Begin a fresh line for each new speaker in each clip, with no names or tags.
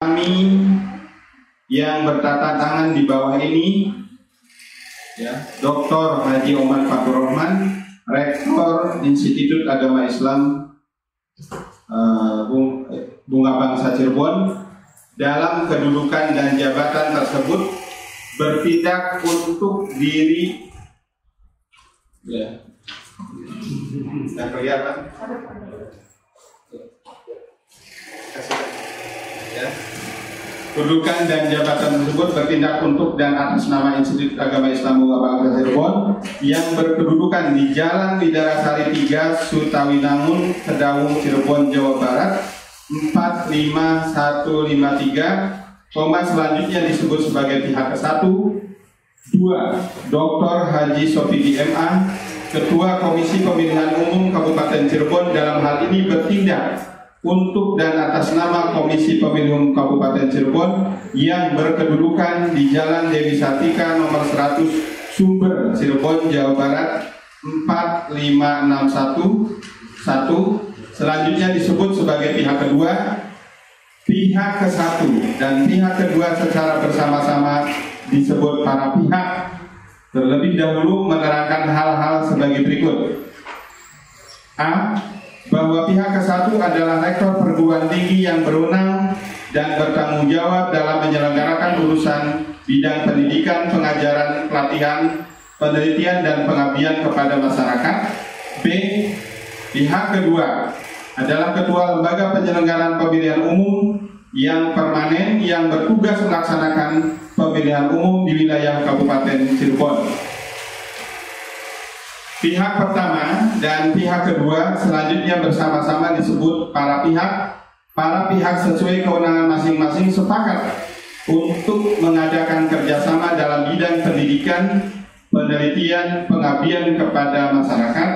Kami yang bertata tangan di bawah ini, ya, Dr. Haji Omar Fathur-Rahman, Rektor Institut Agama Islam Bunga Bangsa Cirebon, dalam kedudukan dan jabatan tersebut bertindak untuk diri, ya, tidak kelihatan, ya. Kedudukan dan jabatan tersebut bertindak untuk dan atas nama Institut Agama Islam Bunga Bangsa Cirebon yang berkedudukan di Jalan Widarasari 3, Sutawinangun, Kedaung, Cirebon, Jawa Barat 45153, selanjutnya disebut sebagai pihak ke-1. 2. Dr. Haji Sofidi MA, Ketua Komisi Pemilihan Umum Kabupaten Cirebon, dalam hal ini bertindak untuk dan atas nama Komisi Pemilihan Umum Kabupaten Cirebon yang berkedudukan di Jalan Dewi Sartika nomor 100 Sumber, Cirebon, Jawa Barat 45611. Selanjutnya disebut sebagai pihak kedua, pihak ke-1 dan pihak kedua secara bersama-sama disebut para pihak. Terlebih dahulu menerangkan hal-hal sebagai berikut. A. Bahwa pihak ke-1 adalah rektor perguruan tinggi yang berwenang dan bertanggung jawab dalam menyelenggarakan urusan bidang pendidikan, pengajaran, pelatihan, penelitian, dan pengabdian kepada masyarakat. B. Pihak kedua adalah ketua lembaga penyelenggaraan pemilihan umum yang permanen yang bertugas melaksanakan pemilihan umum di wilayah Kabupaten Cirebon. Pihak pertama dan pihak kedua selanjutnya bersama-sama disebut para pihak. Para pihak sesuai kewenangan masing-masing sepakat untuk mengadakan kerjasama dalam bidang pendidikan, penelitian, pengabdian kepada masyarakat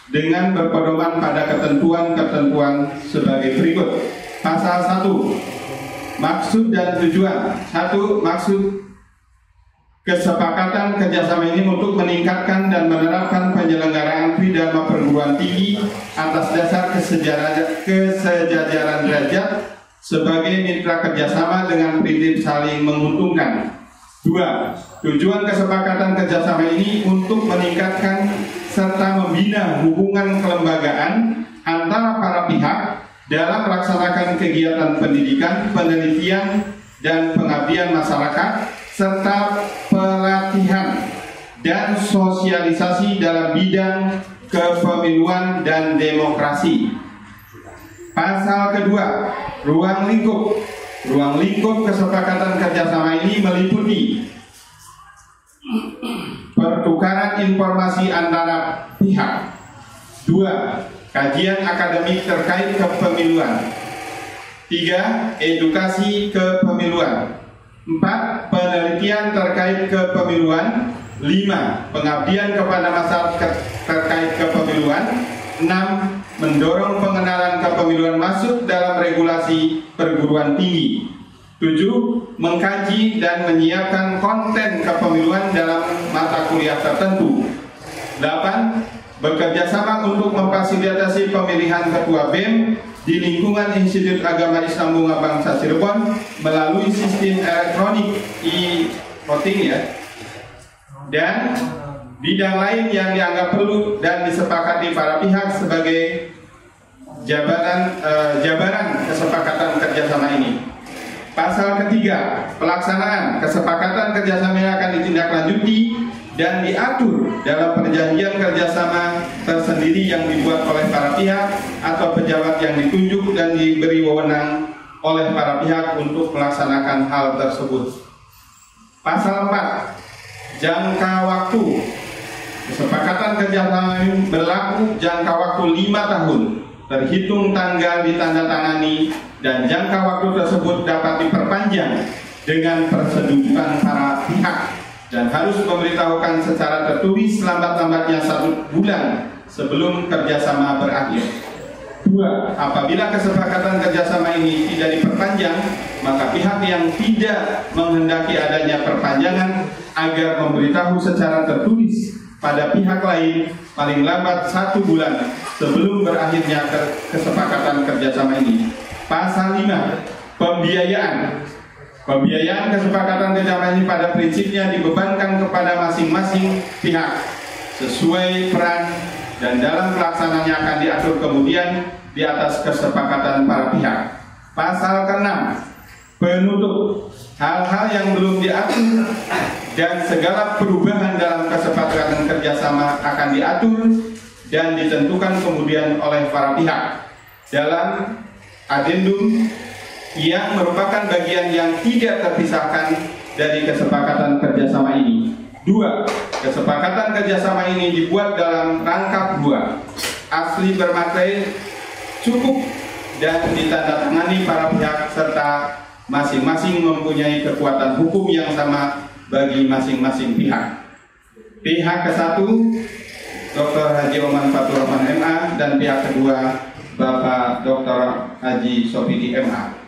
dengan berpedoman pada ketentuan-ketentuan sebagai berikut. Pasal 1. Maksud dan tujuan. 1. Maksud kesepakatan kerjasama ini untuk meningkatkan dan menerapkan penyelenggaraan tridharma perguruan tinggi atas dasar kesejajaran derajat sebagai mitra kerjasama dengan prinsip saling menguntungkan. 2. Tujuan kesepakatan kerjasama ini untuk meningkatkan serta membina hubungan kelembagaan antara para pihak dalam melaksanakan kegiatan pendidikan, penelitian, dan pengabdian masyarakat serta pelatihan dan sosialisasi dalam bidang kepemiluan dan demokrasi. Pasal kedua, ruang lingkup. Ruang lingkup kesepakatan kerjasama ini meliputi pertukaran informasi antara pihak. 2. Kajian akademik terkait kepemiluan. 3. Edukasi kepemiluan. 4. Penelitian terkait kepemiluan. 5. Pengabdian kepada masyarakat terkait kepemiluan. 6. Mendorong pengenalan kepemiluan masuk dalam regulasi perguruan tinggi. 7. Mengkaji dan menyiapkan konten kepemiluan dalam mata kuliah tertentu. 8. Bekerjasama untuk memfasilitasi pemilihan ketua BEM di lingkungan Institut Agama Islam Bunga Bangsa Cirebon melalui sistem elektronik e-voting, ya. Dan bidang lain yang dianggap perlu dan disepakati para pihak sebagai jabaran kesepakatan kerjasama ini. Pasal ketiga, pelaksanaan kesepakatan kerjasama yang akan ditindaklanjuti dan diatur dalam perjanjian kerjasama tersendiri yang dibuat oleh para pihak atau pejabat yang ditunjuk dan diberi wewenang oleh para pihak untuk melaksanakan hal tersebut. Pasal 4, jangka waktu. Kesepakatan kerjasama ini berlaku jangka waktu 5 tahun terhitung tanggal ditandatangani, dan jangka waktu tersebut dapat diperpanjang dengan persetujuan para pihak dan harus memberitahukan secara tertulis lambat-lambatnya 1 bulan sebelum kerjasama berakhir. 2. Apabila kesepakatan kerjasama ini tidak diperpanjang, maka pihak yang tidak menghendaki adanya perpanjangan agar memberitahu secara tertulis pada pihak lain paling lambat 1 bulan sebelum berakhirnya kesepakatan kerjasama ini. Pasal 5. Pembiayaan kesepakatan kerjasama ini pada prinsipnya dibebankan kepada masing-masing pihak sesuai peran dan dalam pelaksanaannya akan diatur kemudian di atas kesepakatan para pihak. Pasal ke-6, penutup. Hal-hal yang belum diatur dan segala perubahan dalam kesepakatan kerjasama akan diatur dan ditentukan kemudian oleh para pihak dalam adendum yang merupakan bagian yang tidak terpisahkan dari kesepakatan kerjasama ini. 2. Kesepakatan kerjasama ini dibuat dalam rangkap 2, asli bermaterai, cukup, dan ditandatangani para pihak serta masing-masing mempunyai kekuatan hukum yang sama bagi masing-masing pihak. Pihak ke-1 Dr. Haji Oman Fatur Rahman MA dan pihak kedua Bapak Dr. Haji Sopidi MA.